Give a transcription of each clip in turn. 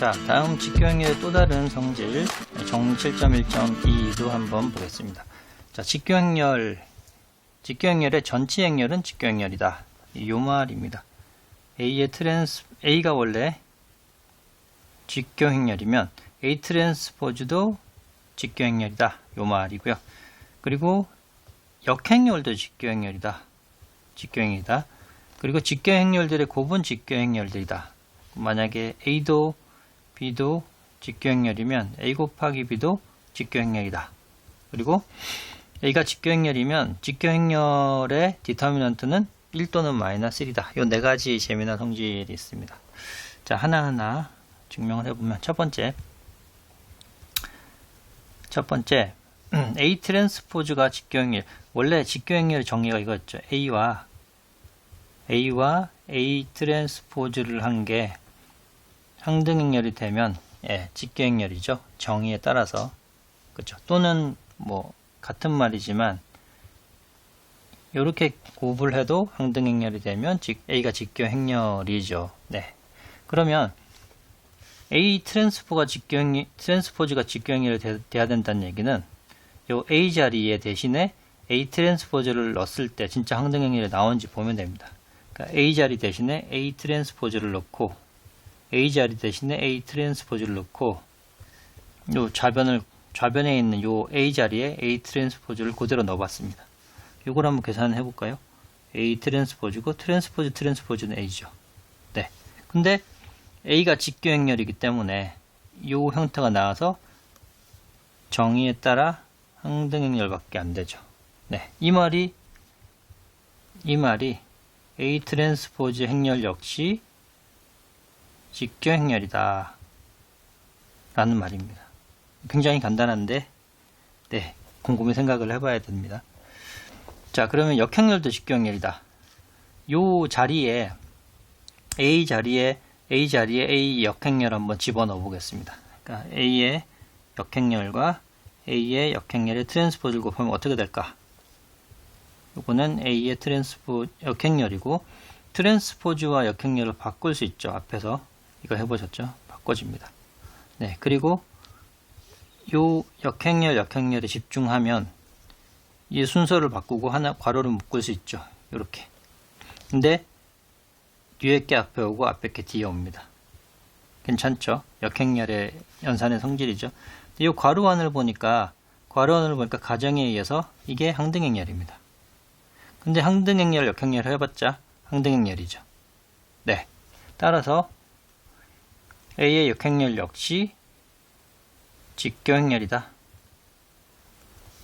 자, 다음 직교행렬의 또 다른 성질 정리 7.1.2도 한번 보겠습니다. 자, 직교행렬의 전치 행렬은 직교행렬이다. 요 말입니다. A가 원래 직교행렬이면 A 트랜스포즈도 직교행렬이다. 요 말이고요. 그리고 역행렬도 직교행렬이다. 그리고 직교행렬들의 곱은 직교행렬들이다. 만약에 A도 B도 직교행렬이면 A 곱하기 B도 직교행렬이다. 그리고 A가 직교행렬이면 직교행렬의 디터미넌트는 1 또는 마이너스 1이다. 이 네 가지 재미난 성질이 있습니다. 자, 하나하나 증명을 해보면 첫 번째 A 트랜스포즈가 직교행렬. 원래 직교행렬의 정의가 이거였죠. A와 A 트랜스포즈를 한 게 항등행렬이 되면 직교행렬이죠. 정의에 따라서. 그렇죠. 또는 뭐 같은 말이지만 이렇게 곱을 해도 항등행렬이 되면 A가 직교행렬이죠. 네. 그러면 A 트랜스포즈가 직교행렬이 돼야 된다는 얘기는 요 A 자리에 대신에 A 트랜스포즈를 넣었을 때 진짜 항등행렬이 나오는지 보면 됩니다. 그러니까 A 자리 대신에 A 트랜스포즈를 넣고 A 자리 대신에 A 트랜스포즈를 넣고 요 좌변에 있는 요 A 자리에 A 트랜스포즈를 그대로 넣어봤습니다. 이걸 한번 계산해 볼까요? A 트랜스포즈고 트랜스포즈는 A죠. 네. 근데 A가 직교행렬이기 때문에 요 형태가 나와서 정의에 따라 항등행렬밖에 안 되죠. 네. 이 말이 A 트랜스포즈 행렬 역시 직교행렬이다 라는 말입니다. 굉장히 간단한데 네, 곰곰이 생각을 해봐야 됩니다. 자, 그러면 역행렬도 직교행렬이다. 요 자리에 A 자리에 A 역행렬 한번 집어넣어 보겠습니다. 그러니까 A의 역행렬과 A의 역행렬의 트랜스포즈를 곱하면 어떻게 될까? 요거는 A의 역행렬이고 트랜스포즈와 역행렬을 바꿀 수 있죠. 앞에서 이거 해보셨죠? 바꿔집니다. 네, 그리고 요 역행렬에 집중하면 이 순서를 바꾸고 하나 괄호를 묶을 수 있죠. 이렇게. 근데 뒤에 게 앞에 오고 앞에 게 뒤에 옵니다. 괜찮죠? 역행렬의 연산의 성질이죠. 이 괄호안을 보니까 가정에 의해서 이게 항등행렬입니다. 근데 항등행렬, 역행렬 해봤자 항등행렬이죠. 네. 따라서 A의 역행렬 역시 직교행렬이다.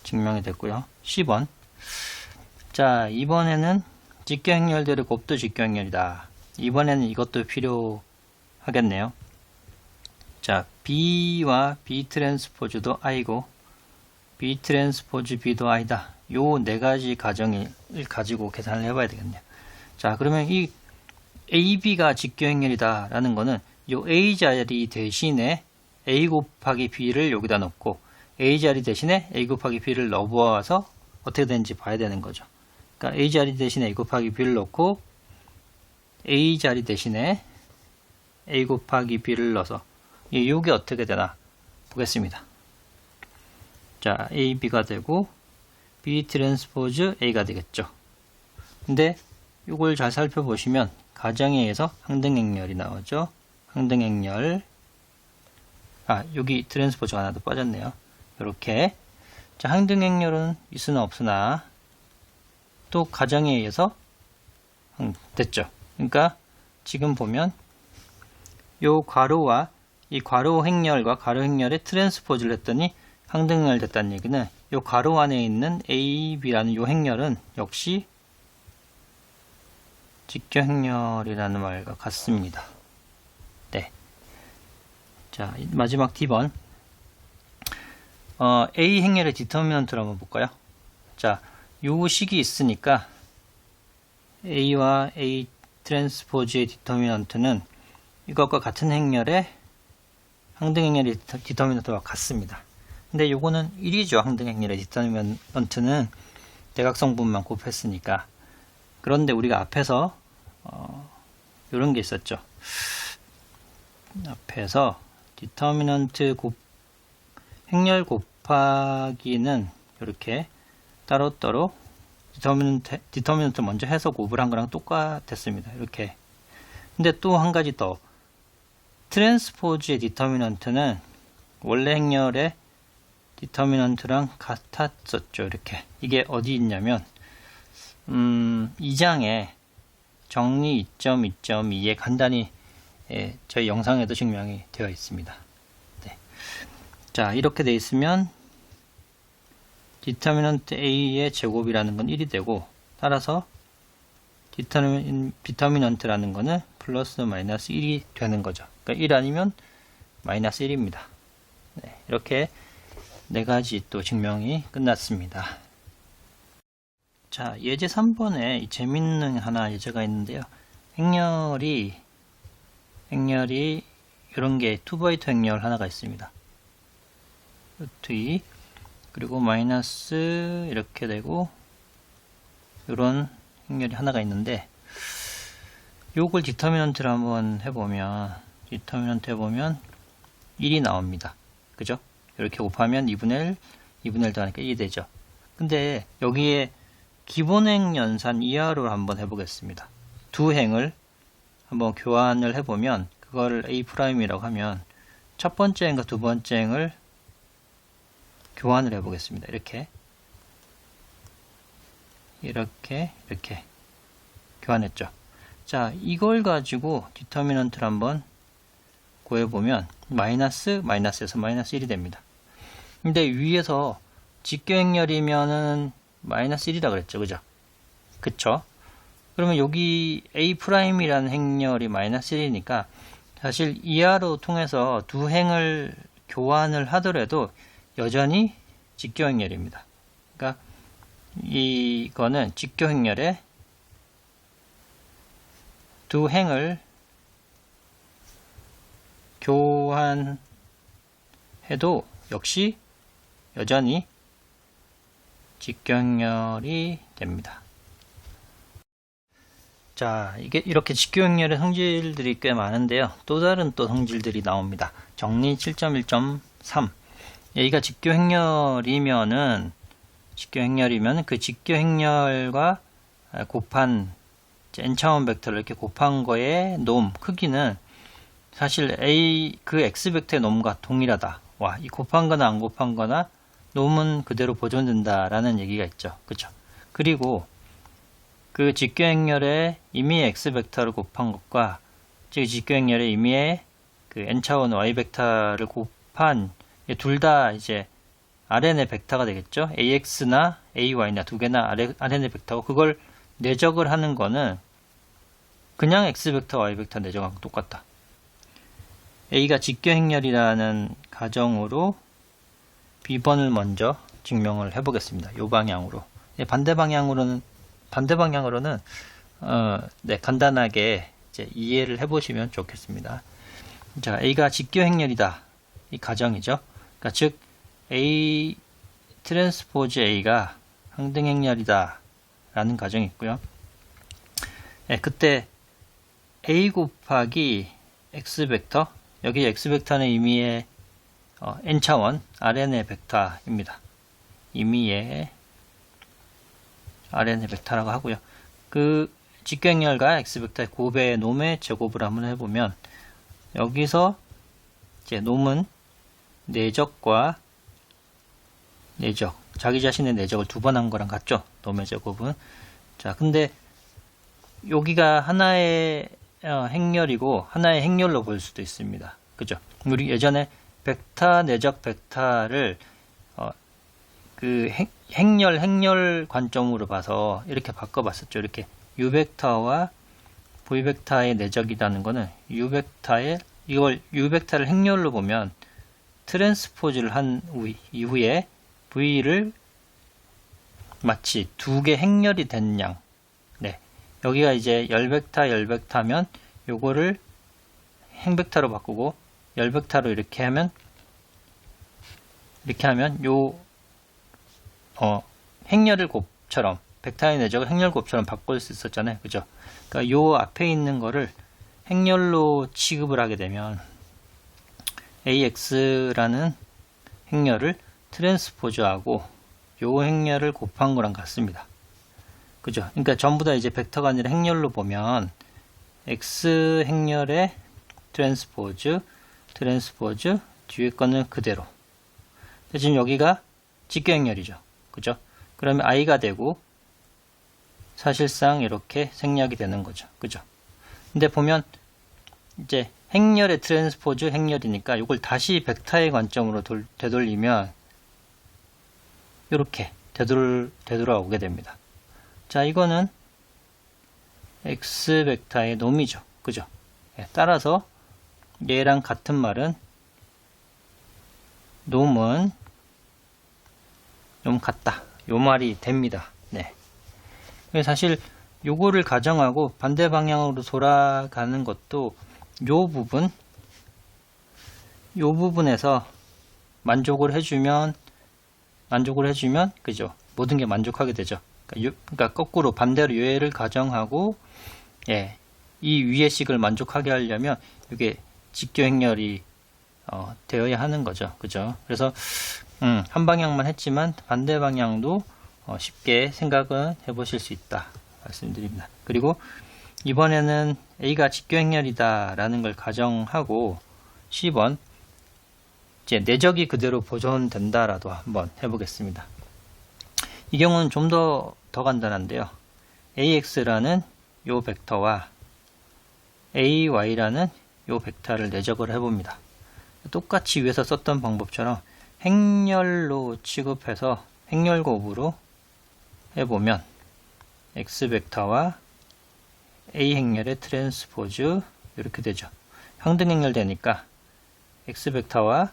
증명이 됐고요. 10번. 자, 이번에는 직교행렬들의 곱도 직교행렬이다. 이번에는 이것도 필요하겠네요. 자, B와 B 트랜스포즈도 I고 B 트랜스포즈 B도 I다. 요 네 가지 가정을 가지고 계산을 해봐야 되겠네요. 자, 그러면 이 AB가 직교행렬이다 라는 거는 요 A 자리 대신에 A 곱하기 B를 여기다 넣고 A 자리 대신에 A 곱하기 B를 넣어보아서 어떻게 되는지 봐야 되는 거죠. 그러니까 A 자리 대신에 A 곱하기 B를 넣고 A 자리 대신에 A 곱하기 B를 넣어서 이게 어떻게 되나 보겠습니다. 자, A, B가 되고 B 트랜스포즈 A가 되겠죠. 근데 이걸 잘 살펴보시면 가정에 의해서 항등행렬이 나오죠. 항등행렬. 여기 트랜스포즈가 하나 더 빠졌네요. 이렇게. 자, 항등행렬은 있으나 없으나 또 가정에 의해서 됐죠. 그러니까 지금 보면 요 괄호와 이 괄호 행렬과 가로 행렬의 트랜스포즈를 했더니 항등행렬 됐다는 얘기는 요 괄호 안에 있는 A, B라는 요 행렬은 역시 직교행렬이라는 말과 같습니다. 네. 자, 마지막 D번. A 행렬의 디터미넌트를 한번 볼까요? 자, 요 식이 있으니까 A와 A 트랜스포즈의 디터미넌트는 이것과 같은 행렬의 항등행렬의 디터미넌트와 같습니다. 근데 요거는 1이죠. 항등행렬의 디터미넌트는 대각성분만 곱했으니까. 그런데 우리가 앞에서 이런 게 있었죠. 앞에서 디터미넌트 행렬 곱하기는 이렇게 따로따로 디터미넌트 먼저 해서 곱을 한 거랑 똑같았습니다. 이렇게. 근데 또 한 가지 더. 트랜스포즈의 디터미넌트는 원래 행렬의 디터미넌트랑 같았었죠. 이렇게. 이게 어디 있냐면 2장에 정리 2.2.2에 간단히 저희 영상에도 증명이 되어 있습니다. 네. 자, 이렇게 돼 있으면 디터미넌트 A의 제곱이라는 건 1이 되고, 따라서 디터미넌트라는 거는 플러스 마이너스 1이 되는 거죠. 그러니까 1 아니면 마이너스 1입니다. 네, 이렇게 네 가지 또 증명이 끝났습니다. 자, 예제 3번에 재밌는 하나 예제가 있는데요. 행렬이 이런 게 2x2 행렬 하나가 있습니다. 루트 2 그리고 마이너스 이렇게 되고 이런 행렬이 하나가 있는데, 요걸 디터미넌트를 한번 해보면 1이 나옵니다. 그죠? 이렇게 곱하면 2분의 1 더하니까 1이 되죠. 근데 여기에 기본행 연산 이하로 한번 해보겠습니다. 두 행을 한번 교환을 해보면, 그거를 A'이라고 하면 첫 번째 행과 두 번째 행을 교환을 해보겠습니다. 이렇게 교환했죠. 자, 이걸 가지고 디터미넌트를 한번 구해보면 마이너스에서 마이너스 1이 됩니다. 근데 위에서 직교행렬이면은 마이너스 1이라 그랬죠. 그쵸? 그러면 여기 A'이라는 행렬이 마이너스 1이니까 사실 이하로 통해서 두 행을 교환을 하더라도 여전히 직교행렬입니다. 그러니까 이거는 직교행렬에 두 행을 교환해도 역시 여전히 직교행렬이 됩니다. 자, 이렇게 직교행렬의 성질들이 꽤 많은데요. 또 다른 성질들이 나옵니다. 정리 7.1.3. 여기가 직교행렬이면 그 직교행렬과 곱한 n차원 벡터를 이렇게 곱한 거의 놈 크기는 사실 그 x 벡터의 놈과 동일하다. 와, 이 곱한 거나 안 곱한 거나 놈은 그대로 보존된다라는 얘기가 있죠. 그쵸? 그리고 그 직교행렬의 임의의 x 벡터를 곱한 것과 즉 직교행렬의 임의의 그 n차원 y 벡터를 곱한 둘 다 이제 RN의 벡터가 되겠죠. AX나 AY나 두 개나 RN의 벡터고, 그걸 내적을 하는 거는 그냥 x 벡터, y 벡터 내적하고 똑같다. A가 직교행렬이라는 가정으로 B번을 먼저 증명을 해보겠습니다. 이 방향으로. 반대 방향으로는 간단하게 이제 이해를 해보시면 좋겠습니다. 자, A가 직교행렬이다. 이 가정이죠. 그러니까 즉 A 트랜스포즈 A가 항등행렬이다 라는 가정이 있고요. 그때 A 곱하기 X 벡터, 여기 X 벡터는 임의의 n차원 RN의 벡터입니다. 임의의 RN의 벡터라고 하고요. 그 직교행렬과 X 벡터의 곱의 놈의 제곱을 한번 해보면, 여기서 이제 놈은 내적과 내적, 자기 자신의 내적을 두 번 한 거랑 같죠. 놈의 제곱은. 자, 근데 여기가 하나의 행렬이고 하나의 행렬로 볼 수도 있습니다. 그죠? 우리 예전에 벡터 내적 벡터를 그 행렬 관점으로 봐서 이렇게 바꿔봤었죠. 이렇게 U 벡터와 V 벡터의 내적이라는 거는 이걸 U 벡터를 행렬로 보면 트랜스포즈를 한 이후에 V를 마치 두 개 행렬이 된 양. 네. 여기가 이제 열벡터면 요거를 행벡터로 바꾸고 열벡터로 이렇게 하면 요 행렬을 곱처럼 벡터의 내적을 행렬 곱처럼 바꿀 수 있었잖아요. 그죠? 그러니까 요 앞에 있는 거를 행렬로 취급을 하게 되면 AX라는 행렬을 트랜스포즈하고 요 행렬을 곱한 거랑 같습니다. 그죠? 그러니까 전부 다 이제 벡터가 아니라 행렬로 보면 X 행렬의 트랜스포즈, 뒤에 거는 그대로. 지금 여기가 직교 행렬이죠. 그죠? 그러면 I가 되고 사실상 이렇게 생략이 되는 거죠. 그죠? 근데 보면 이제 행렬의 트랜스포즈 행렬이니까 이걸 다시 벡터의 관점으로 되돌리면 이렇게 되돌아오게 됩니다. 자, 이거는 X 벡터의 놈이죠. 그죠? 따라서 얘랑 같은 말은 놈은 좀 같다. 요 말이 됩니다. 네. 사실 요거를 가정하고 반대 방향으로 돌아가는 것도 요 부분에서 만족을 해주면 그죠? 모든 게 만족하게 되죠. 그러니까 거꾸로 반대로 얘를 가정하고 이 위의 식을 만족하게 하려면 이게 직교 행렬이 되어야 하는 거죠. 그죠? 그래서 한 방향만 했지만 반대 방향도 쉽게 생각은 해보실 수 있다 말씀드립니다. 그리고 이번에는 A가 직교 행렬이다 라는 걸 가정하고 10번 이제 내적이 그대로 보존된다라도 한번 해보겠습니다. 이 경우는 좀 더 간단한데요. AX라는 요 벡터와 AY라는 요 벡터를 내적을 해봅니다. 똑같이 위에서 썼던 방법처럼 행렬로 취급해서 행렬 곱으로 해보면 X 벡터와 A 행렬의 트랜스포즈 이렇게 되죠. 평등 행렬 되니까 X 벡터와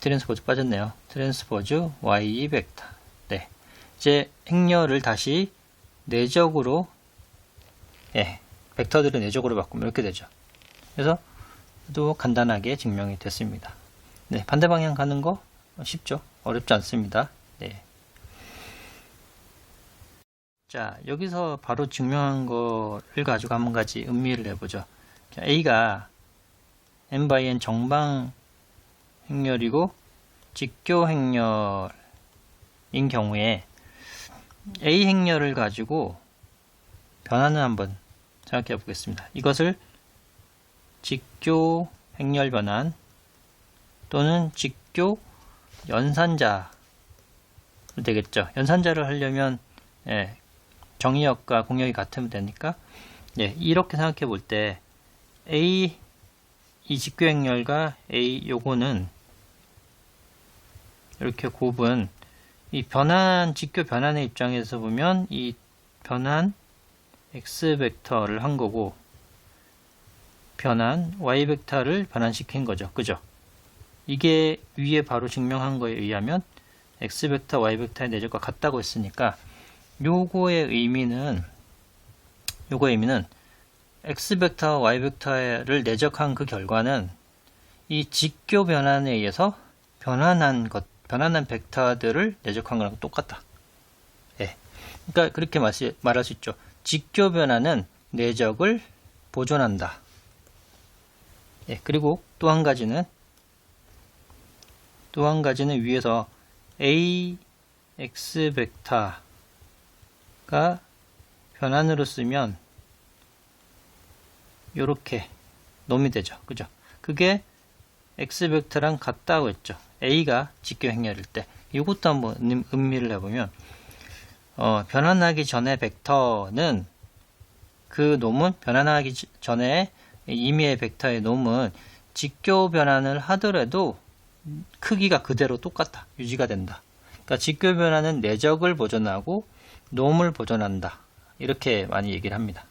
트랜스포즈 빠졌네요. 트랜스포즈 Y 벡터. 네. 이제 행렬을 다시 내적으로 벡터들을 내적으로 바꾸면 이렇게 되죠. 그래서 또 간단하게 증명이 됐습니다. 네, 반대 방향 가는 거 쉽죠? 어렵지 않습니다. 네. 자, 여기서 바로 증명한 거를 가지고 한 가지 음미를 해보죠. 자, A가 n×n 정방 행렬이고 직교 행렬인 경우에 A 행렬을 가지고 변화는 한번 생각해 보겠습니다. 이것을 직교 행렬 변환 또는 직교 연산자 되겠죠. 연산자를 하려면 정의역과 공역이 같으면 되니까 이렇게 생각해 볼 때 A 이 직교 행렬과 A 요거는 이렇게 곱은 이 변환 직교 변환의 입장에서 보면 이 변환 X 벡터를 한 거고 변환 Y 벡터를 변환시킨 거죠. 그죠? 이게 위에 바로 증명한 거에 의하면 X 벡터 Y 벡터의 내적과 같다고 했으니까 요거의 의미는 X 벡터 Y 벡터를 내적한 그 결과는 이 직교 변환에 의해서 변환한 벡터들을 내적한 거랑 똑같다. 그러니까 그렇게 말할 수 있죠. 직교 변환은 내적을 보존한다. 그리고 또 한 가지는 위에서 AX 벡터가 변환으로 쓰면 요렇게 놈이 되죠. 그죠? 그게 X 벡터랑 같다고 했죠. A가 직교 행렬일 때. 이것도 한번 음미를 해보면 변환하기 전에 벡터는 그 놈은 변환하기 전에 임의의 벡터의 놈은 직교 변환을 하더라도 크기가 그대로 똑같다. 유지가 된다. 그러니까 직교 변환은 내적을 보존하고 놈을 보존한다. 이렇게 많이 얘기를 합니다.